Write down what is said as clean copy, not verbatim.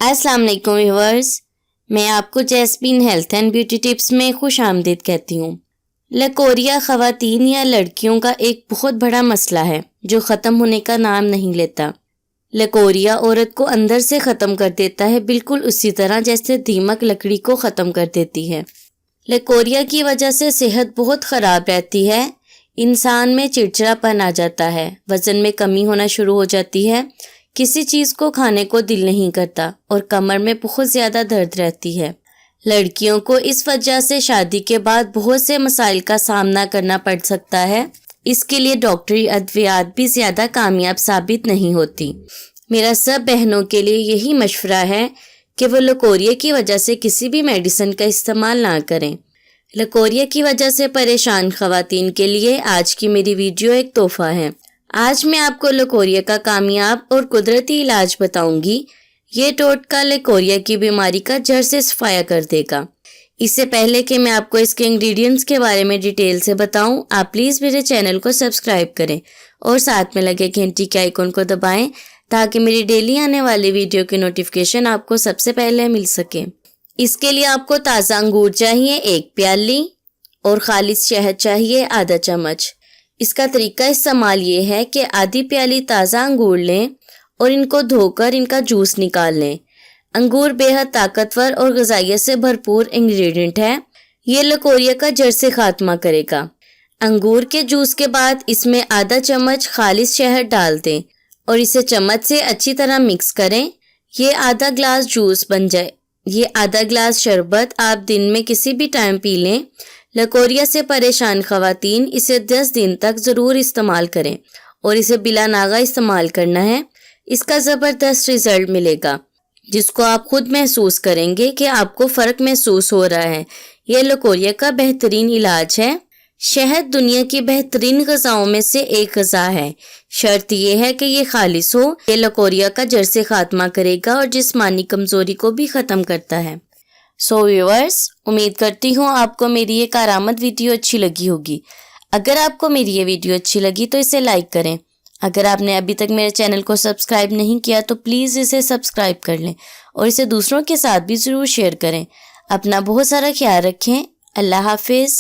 السلام علیکم ویورز، میں آپ کو jasmine health and beauty tips میں خوش آمدید کہتی ہوں۔ لکوریا خواتین یا لڑکیوں کا ایک بہت بڑا مسئلہ ہے جو ختم ہونے کا نام نہیں لیتا۔ لکوریا عورت کو اندر سے ختم کر دیتا ہے، بالکل اسی طرح جیسے دیمک لکڑی کو ختم کر دیتی ہے۔ لکوریا کی وجہ سے صحت بہت خراب رہتی ہے، انسان میں چڑچڑاپن آ جاتا ہے، وزن میں کمی ہونا شروع ہو جاتی ہے، کسی چیز کو کھانے کو دل نہیں کرتا اور کمر میں بہت زیادہ درد رہتی ہے۔ لڑکیوں کو اس وجہ سے شادی کے بعد بہت سے مسائل کا سامنا کرنا پڑ سکتا ہے، اس کے لیے ڈاکٹری ادویات بھی زیادہ کامیاب ثابت نہیں ہوتی۔ میرا سب بہنوں کے لیے یہی مشورہ ہے کہ وہ لکوریا کی وجہ سے کسی بھی میڈیسن کا استعمال نہ کریں۔ لکوریا کی وجہ سے پریشان خواتین کے لیے آج کی میری ویڈیو ایک تحفہ ہے۔ آج میں آپ کو لکوریا کا کامیاب اور قدرتی علاج بتاؤں گی۔ یہ ٹوٹکا لکوریا کی بیماری کا جڑ سے صفایا کر دے گا۔ اس سے پہلے کہ میں آپ کو اس کے انگریڈینٹس کے بارے میں ڈیٹیل سے بتاؤں، آپ پلیز میرے چینل کو سبسکرائب کریں اور ساتھ میں لگے گھنٹی کے آئیکن کو دبائیں تاکہ میری ڈیلی آنے والی ویڈیو کی نوٹیفیکیشن آپ کو سب سے پہلے مل سکے۔ اس کے لیے آپ کو تازہ انگور چاہیے 1 پیالی اور خالص شہد چاہیے آدھا چمچ۔ اس کا طریقہ استعمال یہ ہے کہ آدھی پیالی تازہ انگور لیں اور ان کو دھو کر ان کا جوس نکال لیں۔ انگور بے حد طاقتور اور غذائیت سے بھرپور انگریڈینٹ ہے، یہ لکوریا کا جڑ سے خاتمہ کرے گا۔ انگور کے جوس کے بعد اس میں آدھا چمچ خالص شہد ڈال دیں اور اسے چمچ سے اچھی طرح مکس کریں۔ یہ آدھا گلاس جوس بن جائے۔ یہ آدھا گلاس شربت آپ دن میں کسی بھی ٹائم پی لیں۔ لکوریا سے پریشان خواتین اسے 10 دن تک ضرور استعمال کریں اور اسے بلا ناغہ استعمال کرنا ہے۔ اس کا زبردست رزلٹ ملے گا جس کو آپ خود محسوس کریں گے کہ آپ کو فرق محسوس ہو رہا ہے۔ یہ لکوریا کا بہترین علاج ہے۔ شہد دنیا کی بہترین غذاؤں میں سے ایک غذا ہے، شرط یہ ہے کہ یہ خالص ہو۔ یہ لکوریا کا جڑ سے خاتمہ کرے گا اور جسمانی کمزوری کو بھی ختم کرتا ہے۔ سو ویورز، امید کرتی ہوں آپ کو میری یہ کارآمد ویڈیو اچھی لگی ہوگی۔ اگر آپ کو میری یہ ویڈیو اچھی لگی تو اسے لائک کریں۔ اگر آپ نے ابھی تک میرے چینل کو سبسکرائب نہیں کیا تو پلیز اسے سبسکرائب کر لیں اور اسے دوسروں کے ساتھ بھی ضرور شیئر کریں۔ اپنا بہت سارا خیال رکھیں۔ اللہ حافظ۔